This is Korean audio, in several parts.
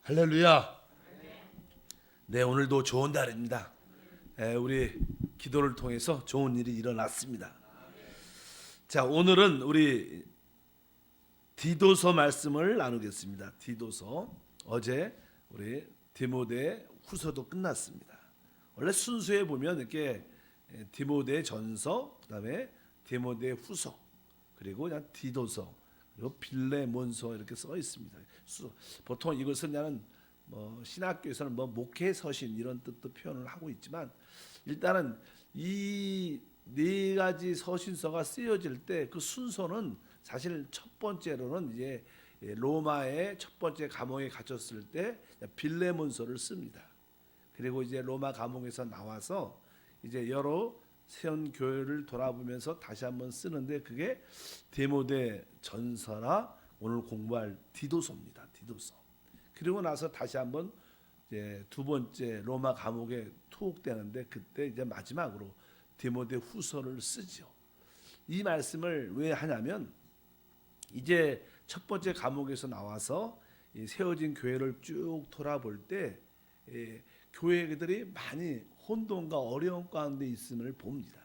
할렐루야. 네, 오늘도 좋은 날입니다. 우리 기도를 통해서 좋은 일이 일어났습니다. 자, 오늘은 우리 디도서 말씀을 나누겠습니다. 디도서. 어제 우리 디모데 후서도 끝났습니다. 원래 순서에 보면 이렇게 디모데 전서, 그다음에 디모데 후서, 그리고 그냥 디도서, 그리고 빌레몬서 이렇게 써 있습니다. 보통 이것은 나는 신학교에서는 목회 서신 이런 뜻도 표현을 하고 있지만, 일단은 이 네 가지 서신서가 쓰여질 때 그 순서는 사실 첫 번째로는 이제 로마의 첫 번째 감옥에 갇혔을 때 빌레몬서를 씁니다. 그리고 이제 로마 감옥에서 나와서 이제 여러 세운 교회를 돌아보면서 다시 한번 쓰는데, 그게 디모데 전서나 오늘 공부할 디도서입니다. 디도서. 그리고 나서 다시 한번 이제 두 번째 로마 감옥에 투옥되는데, 그때 이제 마지막으로 디모데 후서를 쓰죠. 이 말씀을 왜 하냐면, 이제 첫 번째 감옥에서 나와서 세워진 교회를 쭉 돌아볼 때 교회들이 많이 혼돈과 어려움 가운데 있음을 봅니다.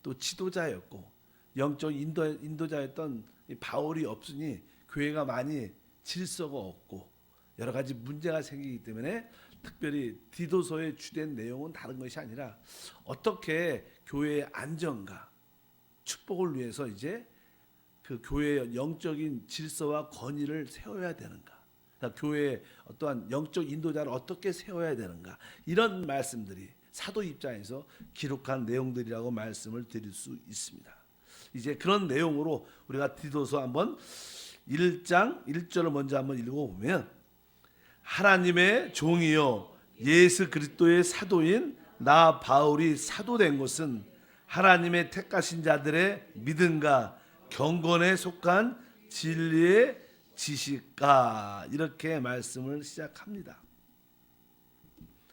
또 지도자였고 영적 인도자였던 바울이 없으니 교회가 많이 질서가 없고 여러 가지 문제가 생기기 때문에, 특별히 디도서의 주된 내용은 다른 것이 아니라 어떻게 교회의 안정과 축복을 위해서 이제 그 교회의 영적인 질서와 권위를 세워야 되는가, 교회의 어떠한 영적 인도자를 어떻게 세워야 되는가, 이런 말씀들이 사도 입장에서 기록한 내용들이라고 말씀을 드릴 수 있습니다. 이제 그런 내용으로 우리가 디도서 한번 1장 1절을 먼저 한번 읽어보면, 하나님의 종이요 예수 그리스도의 사도인 나 바울이 사도된 것은 하나님의 택하신 자들의 믿음과 경건에 속한 진리의 지식과, 이렇게 말씀을 시작합니다.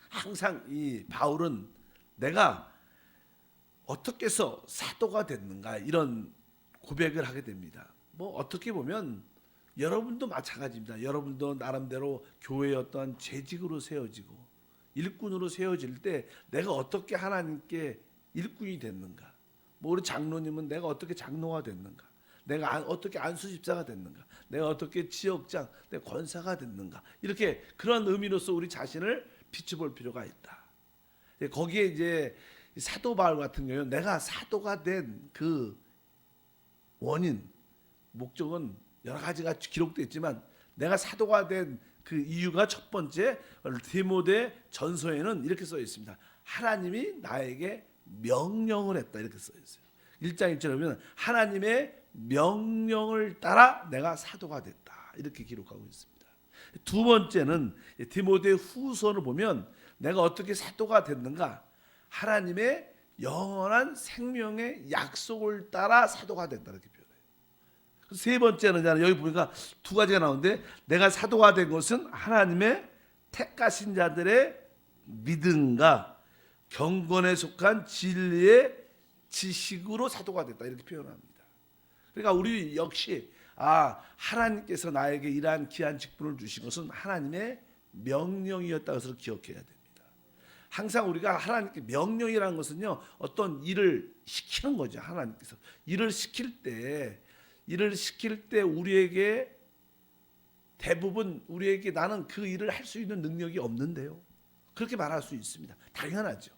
항상 이 바울은 내가 어떻게 해서 사도가 됐는가, 이런 고백을 하게 됩니다. 어떻게 보면 여러분도 마찬가지입니다. 여러분도 나름대로 교회의 어떤 재직으로 세워지고 일꾼으로 세워질 때 내가 어떻게 하나님께 일꾼이 됐는가, 우리 장로님은 내가 어떻게 장로가 됐는가, 내가 어떻게 안수집사가 됐는가, 내가 어떻게 지역장, 내 권사가 됐는가, 이렇게 그런 의미로서 우리 자신을 비춰볼 필요가 있다. 거기에 이제 사도 바울 같은 경우는 내가 사도가 된 그 원인, 목적은 여러 가지가 기록되어 있지만, 내가 사도가 된 그 이유가 첫 번째, 디모데 전서에는 이렇게 써 있습니다. 하나님이 나에게 명령을 했다, 이렇게 써 있어요. 1장 1절에 보면 하나님의 명령을 따라 내가 사도가 됐다, 이렇게 기록하고 있습니다. 두 번째는 디모데 후서를 보면 내가 어떻게 사도가 됐는가, 하나님의 영원한 생명의 약속을 따라 사도가 됐다, 이렇게 표현해요. 세 번째는 여기 보니까 두 가지가 나오는데, 내가 사도가 된 것은 하나님의 택하신 자들의 믿음과 경건에 속한 진리의 지식으로 사도가 됐다, 이렇게 표현합니다. 그러니까 우리 역시 하나님께서 나에게 이러한 귀한 직분을 주신 것은 하나님의 명령이었다는 것을 기억해야 됩니다. 항상 우리가 하나님께 명령이라는 것은요, 어떤 일을 시키는 거죠. 하나님께서 일을 시킬 때 우리에게 대부분 우리에게 나는 그 일을 할 수 있는 능력이 없는데요, 그렇게 말할 수 있습니다. 당연하죠.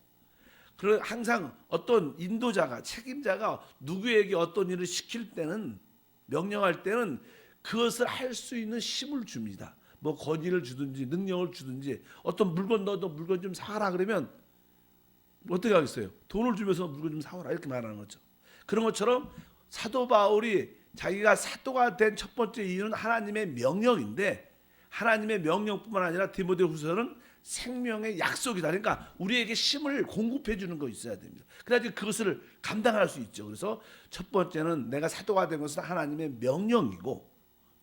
그리고 항상 어떤 인도자가, 책임자가 누구에게 어떤 일을 시킬 때는, 명령할 때는 그것을 할 수 있는 힘을 줍니다. 권위를 주든지 능력을 주든지, 어떤 물건 너도 물건 좀 사라 그러면 어떻게 하겠어요? 돈을 주면서 물건 좀 사오라, 이렇게 말하는 거죠. 그런 것처럼 사도 바울이 자기가 사도가 된 첫 번째 이유는 하나님의 명령인데, 하나님의 명령뿐만 아니라 디모데 후서는 생명의 약속이다. 그러니까 우리에게 힘을 공급해 주는 거 있어야 됩니다. 그래야지 그것을 감당할 수 있죠. 그래서 첫 번째는 내가 사도가 된 것은 하나님의 명령이고,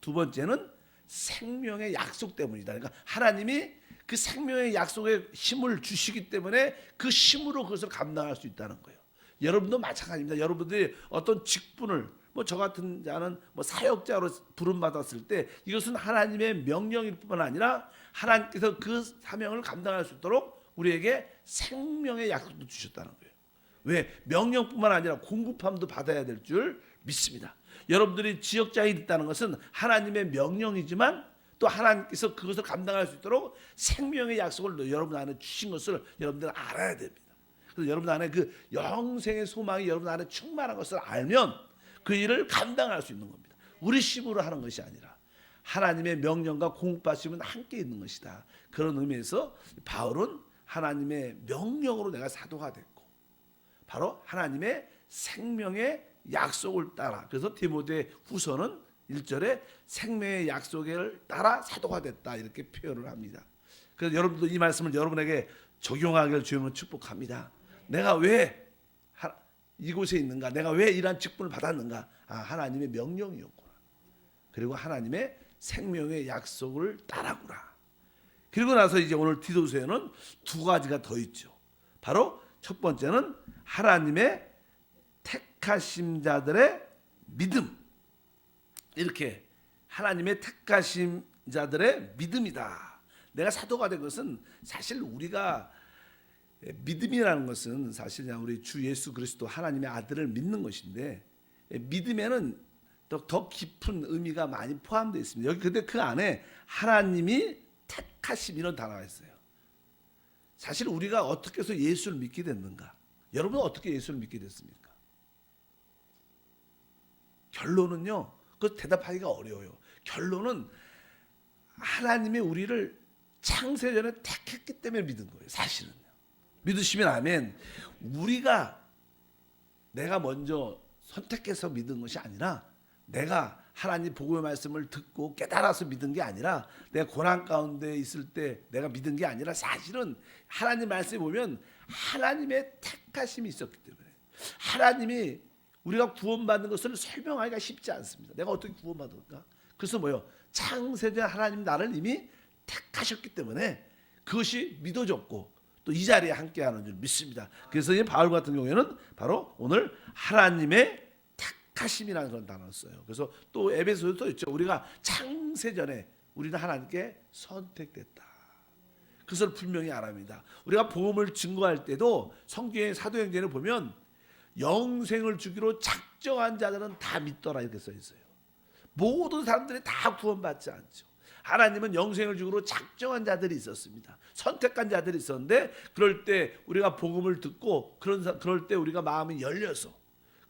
두 번째는 생명의 약속 때문이다. 그러니까 하나님이 그 생명의 약속에 힘을 주시기 때문에 그 힘으로 그것을 감당할 수 있다는 거예요. 여러분도 마찬가지입니다. 여러분들이 어떤 직분을 뭐 저 같은 자는 뭐 사역자로 부름 받았을 때 이것은 하나님의 명령일 뿐만 아니라 하나님께서 그 사명을 감당할 수 있도록 우리에게 생명의 약속도 주셨다는 거예요. 왜? 명령뿐만 아니라 공급함도 받아야 될 줄 믿습니다. 여러분들이 지역장이 있다는 것은 하나님의 명령이지만 또 하나님께서 그것을 감당할 수 있도록 생명의 약속을 여러분 안에 주신 것을 여러분들은 알아야 됩니다. 그래서 여러분 안에 그 영생의 소망이 여러분 안에 충만한 것을 알면 그 일을 감당할 수 있는 겁니다. 우리 힘으로 하는 것이 아니라 하나님의 명령과 공급하심은 함께 있는 것이다. 그런 의미에서 바울은 하나님의 명령으로 내가 사도가 됐고 바로 하나님의 생명의 약속을 따라, 그래서 디모데 후서는 1절에 생명의 약속을 따라 사도가 됐다 이렇게 표현을 합니다. 그래서 여러분도 이 말씀을 여러분에게 적용하기를 주님은 축복합니다. 내가 왜 이곳에 있는가? 내가 왜 이러한 직분을 받았는가? 하나님의 명령이었구나. 그리고 하나님의 생명의 약속을 따라구나. 그리고 나서 이제 오늘 디도서에는 두 가지가 더 있죠. 바로 첫 번째는 하나님의 택하심 자들의 믿음. 이렇게 하나님의 택하심 자들의 믿음이다. 내가 사도가 된 것은 사실 우리가 믿음이라는 것은 사실 그냥 우리 주 예수 그리스도 하나님의 아들을 믿는 것인데 믿음에는 더 깊은 의미가 많이 포함되어 있습니다. 여기 근데 그 안에 하나님이 택하심 이런 단어가 있어요. 사실 우리가 어떻게 해서 예수를 믿게 됐는가? 여러분은 어떻게 예수를 믿게 됐습니까? 결론은요. 그 대답하기가 어려워요. 결론은 하나님이 우리를 창세전에 택했기 때문에 믿은 거예요. 사실은요. 믿으시면 아멘. 우리가 내가 먼저 선택해서 믿은 것이 아니라 내가 하나님 복음의 말씀을 듣고 깨달아서 믿은 게 아니라 내가 고난 가운데 있을 때 내가 믿은 게 아니라 사실은 하나님 말씀에 보면 하나님의 택하심이 있었기 때문에 하나님이 우리가 구원받는 것을 설명하기가 쉽지 않습니다. 내가 어떻게 구원받을까? 그래서 뭐요? 창세전 하나님 나를 이미 택하셨기 때문에 그것이 믿어졌고 또 이 자리에 함께하는 줄 믿습니다. 그래서 이 바울 같은 경우에는 바로 오늘 하나님의 택하심이라는 그런 단어를 써요. 그래서 또 에베소서도 있죠. 우리가 창세전에 우리는 하나님께 선택됐다. 그것을 분명히 알아합니다. 우리가 복음을 증거할 때도 성경의 사도행전에 보면 영생을 주기로 작정한 자들은 다 믿더라 이렇게 써 있어요. 모든 사람들이 다 구원받지 않죠. 하나님은 영생을 주기로 작정한 자들이 있었습니다. 선택한 자들이 있었는데 그럴 때 우리가 복음을 듣고 그럴 때 우리가 마음이 열려서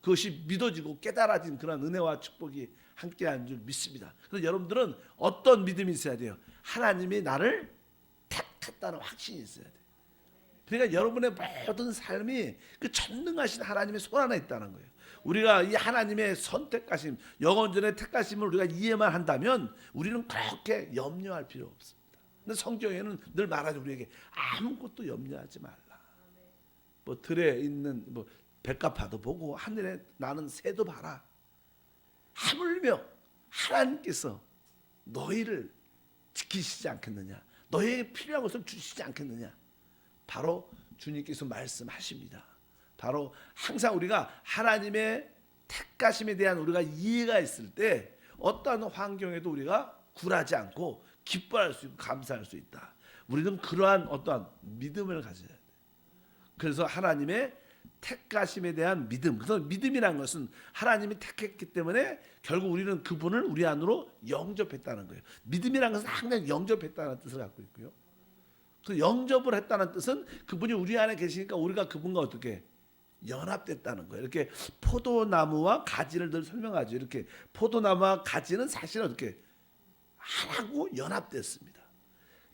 그것이 믿어지고 깨달아진 그런 은혜와 축복이 함께하는 줄 믿습니다. 그래서 여러분들은 어떤 믿음이 있어야 돼요? 하나님이 나를 택했다는 확신이 있어야 돼요. 그러니까 여러분의 모든 삶이 그 전능하신 하나님의 손 안에 있다는 거예요. 우리가 이 하나님의 선택하심, 영원전의 택하심을 우리가 이해만 한다면 우리는 그렇게 염려할 필요 없습니다. 근데 성경에는 늘 말하죠. 우리에게 아무것도 염려하지 말라. 뭐 들에 있는 뭐 백합화도 보고 하늘에 나는 새도 봐라. 하물며 하나님께서 너희를 지키시지 않겠느냐? 너희에게 필요한 것을 주시지 않겠느냐? 바로 주님께서 말씀하십니다. 바로 항상 우리가 하나님의 택하심에 대한 우리가 이해가 있을 때 어떠한 환경에도 우리가 굴하지 않고 기뻐할 수 있고 감사할 수 있다. 우리는 그러한 어떠한 믿음을 가져야 돼. 그래서 하나님의 택하심에 대한 믿음. 그래서 믿음이라는 것은 하나님이 택했기 때문에 결국 우리는 그분을 우리 안으로 영접했다는 거예요. 믿음이라는 것은 항상 영접했다는 뜻을 갖고 있고요. 그 영접을 했다는 뜻은 그분이 우리 안에 계시니까 우리가 그분과 어떻게 연합됐다는 거예요. 이렇게 포도나무와 가지를 늘 설명하죠. 이렇게 포도나무와 가지는 사실 어떻게 하나고 연합됐습니다.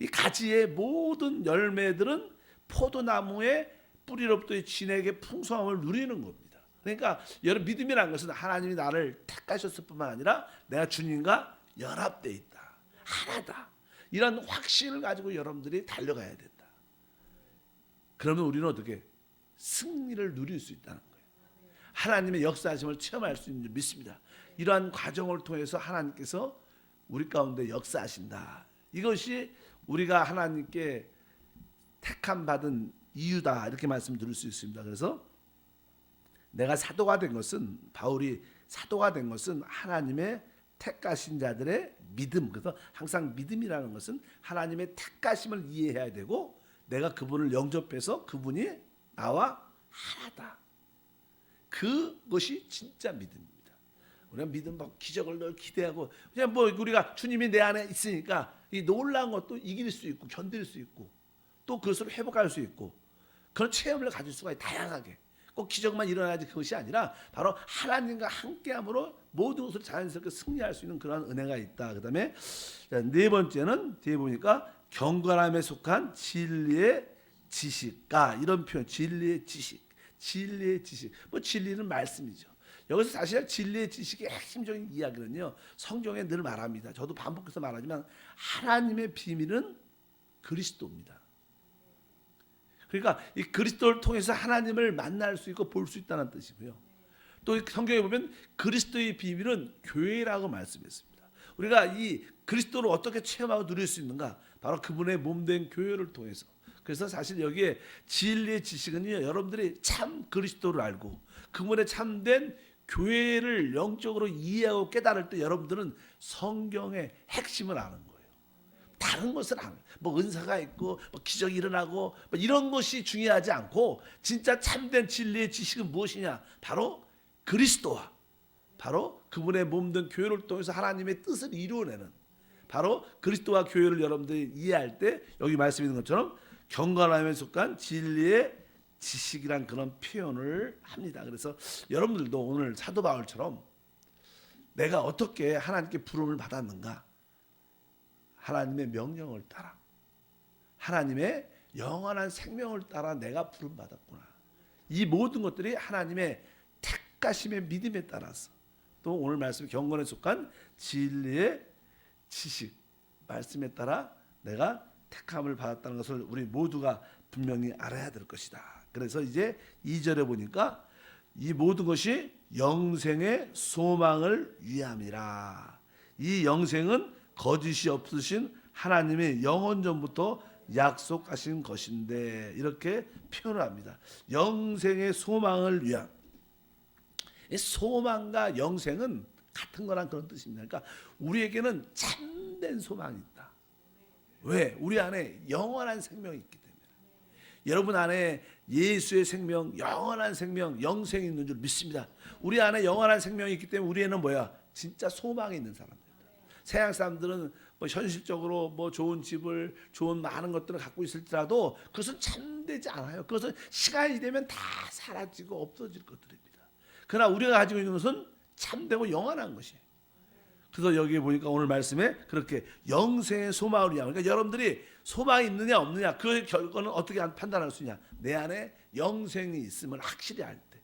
이 가지의 모든 열매들은 포도나무의 뿌리로부터 진액의 풍성함을 누리는 겁니다. 그러니까 여러분 믿음이라는 것은 하나님이 나를 택하셨을 뿐만 아니라 내가 주님과 연합돼 있다. 하나다. 이런 확신을 가지고 여러분들이 달려가야 된다. 그러면 우리는 어떻게 승리를 누릴 수 있다는 거예요. 하나님의 역사하심을 체험할 수 있는 줄 믿습니다. 이러한 과정을 통해서 하나님께서 우리 가운데 역사하신다. 이것이 우리가 하나님께 택함 받은 이유다. 이렇게 말씀드릴 수 있습니다. 그래서 내가 사도가 된 것은 바울이 사도가 된 것은 하나님의 택하신 자들의 믿음. 그래서 항상 믿음이라는 것은 하나님의 택하심을 이해해야 되고 내가 그분을 영접해서 그분이 나와 하나다. 그것이 진짜 믿음입니다. 우리가 믿음 막 기적을 늘 기대하고 그냥 뭐 우리가 주님이 내 안에 있으니까 이 놀라운 것도 이길 수 있고 견딜 수 있고 또 그것을 회복할 수 있고 그런 체험을 가질 수가 있어요. 다양하게. 꼭 기적만 일어나지 그것이 아니라 바로 하나님과 함께함으로 모든 것을 자연스럽게 승리할 수 있는 그런 은혜가 있다. 그다음에 네 번째는 뒤에 보니까 경건함에 속한 진리의 지식가 이런 표현 진리의 지식. 진리의 지식. 뭐 진리는 말씀이죠. 여기서 사실 진리의 지식의 핵심적인 이야기는요. 성경에 늘 말합니다. 저도 반복해서 말하지만 하나님의 비밀은 그리스도입니다. 그러니까 이 그리스도를 통해서 하나님을 만날 수 있고 볼 수 있다는 뜻이고요. 또 성경에 보면 그리스도의 비밀은 교회라고 말씀했습니다. 우리가 이 그리스도를 어떻게 체험하고 누릴 수 있는가? 바로 그분의 몸된 교회를 통해서. 그래서 사실 여기에 진리의 지식은요. 여러분들이 참 그리스도를 알고 그분의 참된 교회를 영적으로 이해하고 깨달을 때 여러분들은 성경의 핵심을 아는 거예요. 다른 것은 안, 뭐 은사가 있고 뭐 기적이 일어나고 뭐 이런 것이 중요하지 않고 진짜 참된 진리의 지식은 무엇이냐? 바로 그리스도와 바로 그분의 몸된 교회를 통해서 하나님의 뜻을 이루어내는 바로 그리스도와 교회를 여러분들이 이해할 때 여기 말씀 있는 것처럼 경건함에 속한 진리의 지식이란 그런 표현을 합니다. 그래서 여러분들도 오늘 사도 바울처럼 내가 어떻게 하나님께 부름을 받았는가? 하나님의 명령을 따라 하나님의 영원한 생명을 따라 내가 부름 받았구나. 이 모든 것들이 하나님의 택하심의 믿음에 따라서 또 오늘 말씀 경건에 속한 진리의 지식 말씀에 따라 내가 택함을 받았다는 것을 우리 모두가 분명히 알아야 될 것이다. 그래서 이제 2절에 보니까 이 모든 것이 영생의 소망을 위함이라. 이 영생은 거짓이 없으신 하나님의 영원전부터 약속하신 것인데 이렇게 표현을 합니다. 영생의 소망을 위함. 소망과 영생은 같은 거란 그런 뜻입니다. 그러니까 우리에게는 참된 소망이 있다. 왜? 우리 안에 영원한 생명이 있기 때문에. 여러분 안에 예수의 생명, 영원한 생명, 영생이 있는 줄 믿습니다. 우리 안에 영원한 생명이 있기 때문에 우리에는 뭐야? 진짜 소망이 있는 사람들. 서양 사람들은 뭐 현실적으로 뭐 좋은 집을 좋은 많은 것들을 갖고 있을지라도 그것은 참되지 않아요. 그것은 시간이 되면 다 사라지고 없어질 것들입니다. 그러나 우리가 가지고 있는 것은 참되고 영원한 것이에요. 그래서 여기 보니까 오늘 말씀에 그렇게 영생의 소망을 위하여 그러니까 여러분들이 소망이 있느냐 없느냐 그 결과는 어떻게 판단할 수 있냐? 내 안에 영생이 있음을 확실히 알 때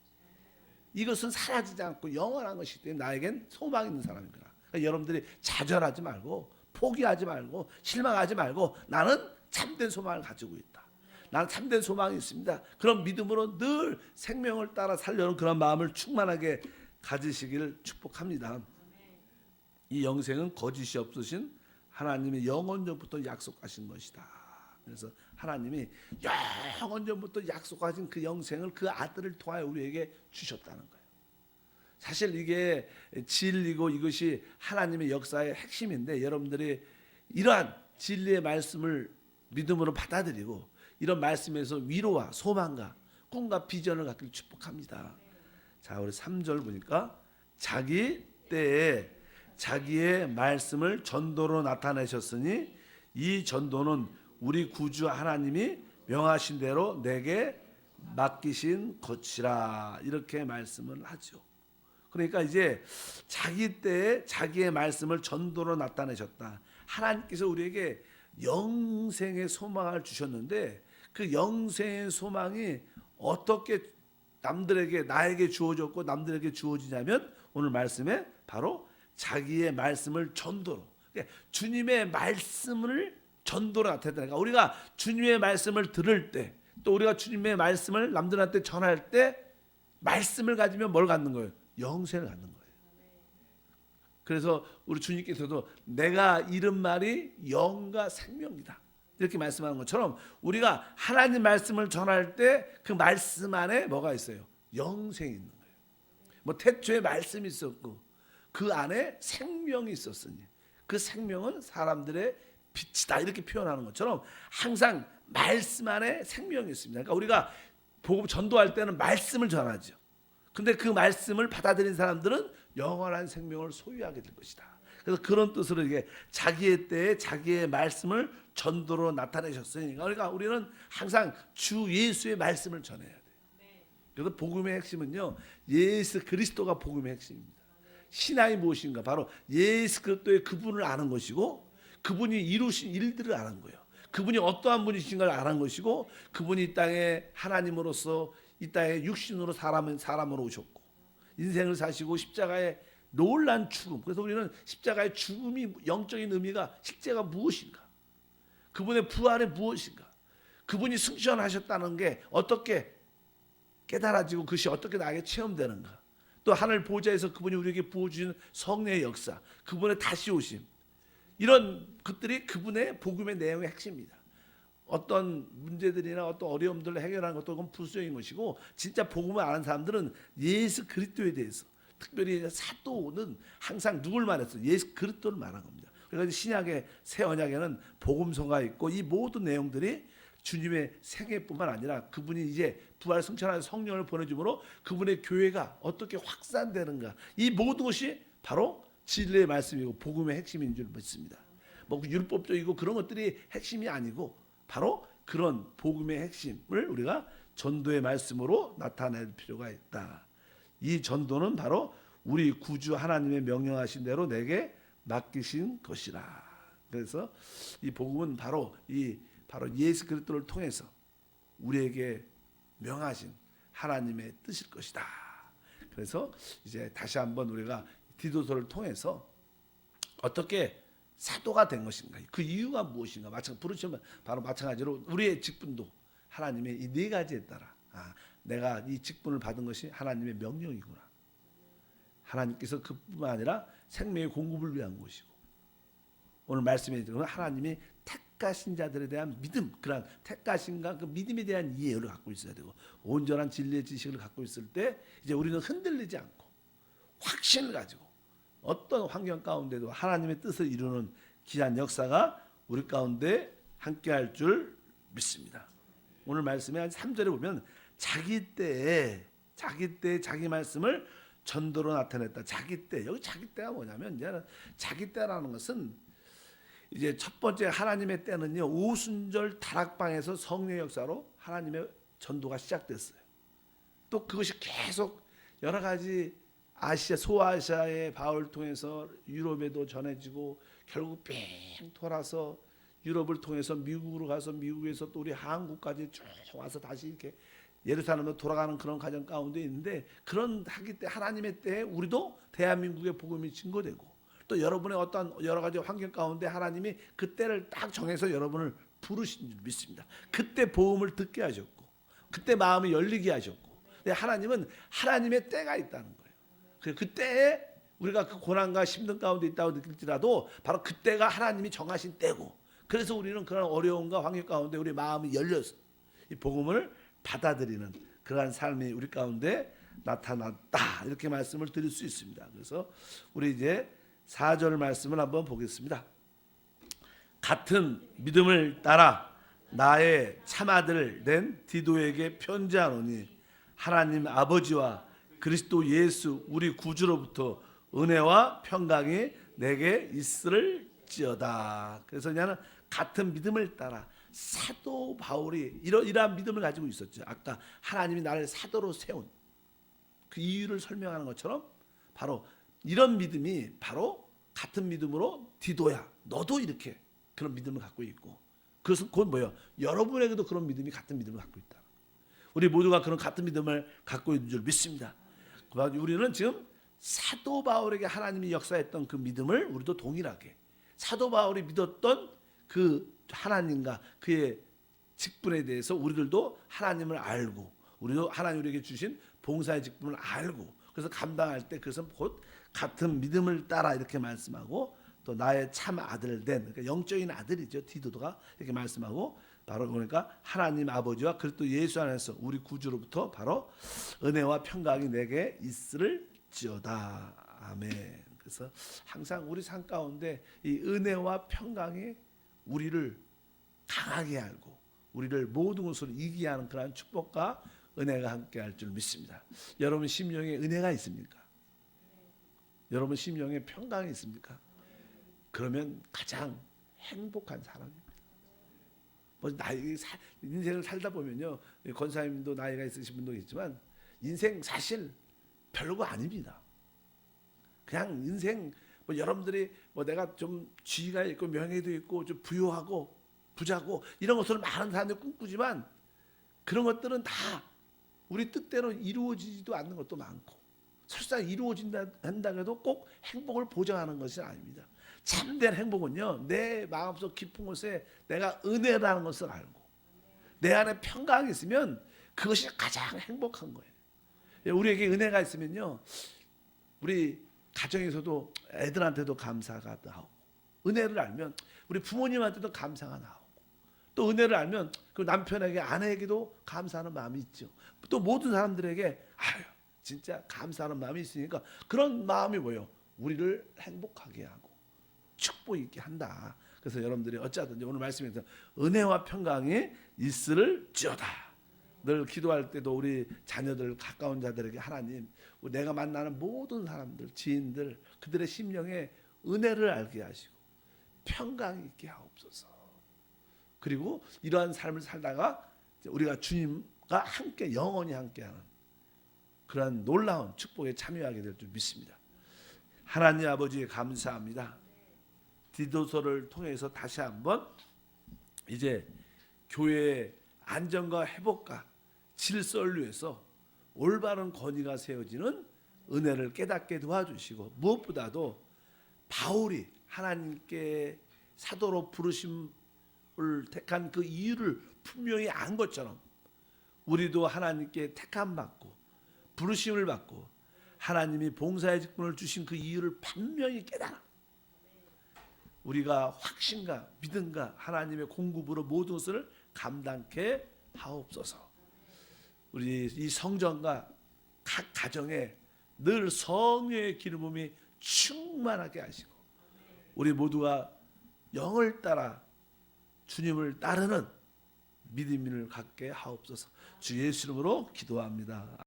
이것은 사라지지 않고 영원한 것이기 때문에 나에겐 소망이 있는 사람이구나. 그러니까 여러분들이 좌절하지 말고 포기하지 말고 실망하지 말고 나는 참된 소망을 가지고 있다. 나는 참된 소망이 있습니다. 그런 믿음으로 늘 생명을 따라 살려는 그런 마음을 충만하게 가지시기를 축복합니다. 이 영생은 거짓이 없으신 하나님의 영원전부터 약속하신 것이다. 그래서 하나님이 영원전부터 약속하신 그 영생을 그 아들을 통하여 우리에게 주셨다는 거예요. 사실 이게 진리고 이것이 하나님의 역사의 핵심인데 여러분들이 이러한 진리의 말씀을 믿음으로 받아들이고 이런 말씀에서 위로와 소망과 꿈과 비전을 갖기를 축복합니다. 자, 우리 3절 보니까 자기 때에 자기의 말씀을 전도로 나타내셨으니 이 전도는 우리 구주 하나님이 명하신 대로 내게 맡기신 것이라 이렇게 말씀을 하죠. 그러니까 이제 자기 때에 자기의 말씀을 전도로 나타내셨다. 하나님께서 우리에게 영생의 소망을 주셨는데 그 영생의 소망이 어떻게 남들에게 나에게 주어졌고 남들에게 주어지냐면 오늘 말씀에 바로 자기의 말씀을 전도로 그러니까 주님의 말씀을 전도로 나타내니까 우리가 주님의 말씀을 들을 때 또 우리가 주님의 말씀을 남들한테 전할 때 말씀을 가지면 뭘 갖는 거예요? 영생을 갖는 거예요. 그래서 우리 주님께서도 내가 이른 말이 영과 생명이다 이렇게 말씀하는 것처럼 우리가 하나님 말씀을 전할 때 그 말씀 안에 뭐가 있어요? 영생이 있는 거예요. 뭐 태초에 말씀이 있었고 그 안에 생명이 있었으니 그 생명은 사람들의 빛이다 이렇게 표현하는 것처럼 항상 말씀 안에 생명이 있습니다. 그러니까 우리가 복음 전도할 때는 말씀을 전하죠. 근데 그 말씀을 받아들인 사람들은 영원한 생명을 소유하게 될 것이다. 그래서 그런 뜻으로 이게 자기의 때에 자기의 말씀을 전도로 나타내셨으니 그러니까 우리는 항상 주 예수의 말씀을 전해야 돼요. 그래서 복음의 핵심은요, 예수 그리스도가 복음의 핵심입니다. 신앙이 무엇인가? 바로 예수 그리스도의 그분을 아는 것이고 그분이 이루신 일들을 아는 거예요. 그분이 어떠한 분이신가를 아는 것이고 그분이 이 땅에 하나님으로서 이 땅에 육신으로 사람으로 오셨고 인생을 사시고 십자가의 놀란 죽음. 그래서 우리는 십자가의 죽음이 영적인 의미가 실제가 무엇인가? 그분의 부활이 무엇인가? 그분이 승천하셨다는 게 어떻게 깨달아지고 그것이 어떻게 나에게 체험되는가? 또 하늘 보좌에서 그분이 우리에게 부어주신 성령의 역사, 그분의 다시 오심, 이런 것들이 그분의 복음의 내용의 핵심입니다. 어떤 문제들이나 어떤 어려움들을 해결하는 것도 그건 부수적인 것이고 진짜 복음을 아는 사람들은 예수 그리스도에 대해서 특별히 사도는 항상 누굴 말했어? 예수 그리스도를 말한 겁니다. 그래서 신약의 새 언약에는 복음서가 있고 이 모든 내용들이 주님의 생애뿐만 아니라 그분이 이제 부활 승천하는 성령을 보내줌으로 그분의 교회가 어떻게 확산되는가 이 모든 것이 바로 진리의 말씀이고 복음의 핵심인 줄 믿습니다. 뭐 율법적이고 그런 것들이 핵심이 아니고 바로 그런 복음의 핵심을 우리가 전도의 말씀으로 나타낼 필요가 있다. 이 전도는 바로 우리 구주 하나님의 명령하신 대로 내게 맡기신 것이라. 그래서 이 복음은 바로 예수 그리스도를 통해서 우리에게 명하신 하나님의 뜻일 것이다. 그래서 이제 다시 한번 우리가 디도서를 통해서 어떻게 사도가 된 것인가, 그 이유가 무엇인가, 부르시면 바로 마찬가지로 우리의 직분도 하나님의 이 네 가지에 따라 내가 이 직분을 받은 것이 하나님의 명령이구나. 하나님께서 그뿐만 아니라 생명의 공급을 위한 것이고 오늘 말씀에 들은 하나님이 택하신 자들에 대한 믿음, 그런 택하신가 그 믿음에 대한 이해를 갖고 있어야 되고 온전한 진리의 지식을 갖고 있을 때 이제 우리는 흔들리지 않고 확신을 가지고 어떤 환경 가운데도 하나님의 뜻을 이루는 귀한 역사가 우리 가운데 함께할 줄 믿습니다. 오늘 말씀에 3절에 보면 자기 때에 자기 말씀을 전도로 나타냈다. 자기 때, 여기 자기 때가 뭐냐면 이제 자기 때라는 것은 이제 첫 번째 하나님의 때는요 오순절 다락방에서 성령의 역사로 하나님의 전도가 시작됐어요. 또 그것이 계속 여러 가지 소아시아의 바울을 통해서 유럽에도 전해지고 결국 뺑 돌아서 유럽을 통해서 미국으로 가서 미국에서 또 우리 한국까지 쭉 와서 다시 이렇게 예루살렘으로 돌아가는 그런 과정 가운데 있는데 그런 하기 때 하나님의 때에 우리도 대한민국의 복음이 증거되고 또 여러분의 어떤 여러 가지 환경 가운데 하나님이 그 때를 딱 정해서 여러분을 부르신 줄 믿습니다. 그때 복음을 듣게 하셨고 그때 마음이 열리게 하셨고 근데 하나님은 하나님의 때가 있다는 거예요. 그 때에 우리가 그 고난과 힘든 가운데 있다고 느낄지라도 바로 그때가 하나님이 정하신 때고 그래서 우리는 그런 어려움과 환경 가운데 우리 마음이 열려서 이 복음을 받아들이는 그러한 삶이 우리 가운데 나타났다 이렇게 말씀을 드릴 수 있습니다. 그래서 우리 이제 4절 말씀을 한번 보겠습니다. 같은 믿음을 따라 나의 참아들 된 디도에게 편지하노니 하나님 아버지와 그리스도 예수 우리 구주로부터 은혜와 평강이 내게 있을지어다. 그래서 나는 같은 믿음을 따라 사도 바울이 이러한 믿음을 가지고 있었죠. 아까 하나님이 나를 사도로 세운 그 이유를 설명하는 것처럼 바로 이런 믿음이 바로 같은 믿음으로 디도야 너도 이렇게 그런 믿음을 갖고 있고 그것은 그건 뭐예요? 여러분에게도 그런 믿음이 같은 믿음을 갖고 있다. 우리 모두가 그런 같은 믿음을 갖고 있는 줄 믿습니다. 우리는 지금 사도 바울에게 하나님이 역사했던 그 믿음을 우리도 동일하게 사도 바울이 믿었던 그 하나님과 그의 직분에 대해서 우리들도 하나님을 알고 우리도 하나님 우리에게 주신 봉사의 직분을 알고 그래서 감당할 때 그것은 곧 같은 믿음을 따라 이렇게 말씀하고 또 나의 참 아들 된 그러니까 영적인 아들이죠. 디도가 이렇게 말씀하고 바로 그러니까 하나님 아버지와 그리스도 예수 안에서 우리 구주로부터 바로 은혜와 평강이 내게 있을지어다. 아멘. 그래서 항상 우리 삶 가운데 이 은혜와 평강이 우리를 강하게 알고 우리를 모든 것으로 이기게 하는 그러한 축복과 은혜가 함께 할 줄 믿습니다. 여러분 심령에 은혜가 있습니까? 여러분 심령에 평강이 있습니까? 그러면 가장 행복한 사람입니다. 뭐 인생을 살다 보면요, 권사님도 나이가 있으신 분도 있지만 인생 사실 별거 아닙니다. 그냥 인생 뭐 여러분들이 뭐 내가 좀 지위가 있고 명예도 있고 좀 부유하고 부자고 이런 것을 많은 사람들이 꿈꾸지만 그런 것들은 다 우리 뜻대로 이루어지지도 않는 것도 많고 설사 이루어진다 한다고 해도 꼭 행복을 보장하는 것이 아닙니다. 참된 행복은요, 내 마음속 깊은 곳에 내가 은혜라는 것을 알고 내 안에 평강이 있으면 그것이 가장 행복한 거예요. 우리에게 은혜가 있으면요, 우리 가정에서도 애들한테도 감사가 나오고 은혜를 알면 우리 부모님한테도 감사가 나오고 또 은혜를 알면 그 남편에게 아내에게도 감사하는 마음이 있죠. 또 모든 사람들에게 아유 진짜 감사하는 마음이 있으니까 그런 마음이 뭐예요? 우리를 행복하게 하고 축복 있게 한다. 그래서 여러분들이 어찌하든지 오늘 말씀에서 은혜와 평강이 있을지어다. 늘 기도할 때도 우리 자녀들 가까운 자들에게 하나님 내가 만나는 모든 사람들 지인들 그들의 심령에 은혜를 알게 하시고 평강이 있게 하옵소서. 그리고 이러한 삶을 살다가 우리가 주님과 함께 영원히 함께하는 그러한 놀라운 축복에 참여하게 될 줄 믿습니다. 하나님 아버지 감사합니다. 디도서를 통해서 다시 한번 이제 교회의 안정과 회복과 질서를 위해서 올바른 권위가 세워지는 은혜를 깨닫게 도와주시고 무엇보다도 바울이 하나님께 사도로 부르심을 택한 그 이유를 분명히 안 것처럼 우리도 하나님께 택함받고 부르심을 받고 하나님이 봉사의 직분을 주신 그 이유를 분명히 깨달아 우리가 확신과 믿음과 하나님의 공급으로 모든 것을 감당케 하옵소서. 우리 이 성전과 각 가정에 늘 성령의 기름 부음이 충만하게 하시고 우리 모두가 영을 따라 주님을 따르는 믿음을 갖게 하옵소서. 주 예수 이름으로 기도합니다.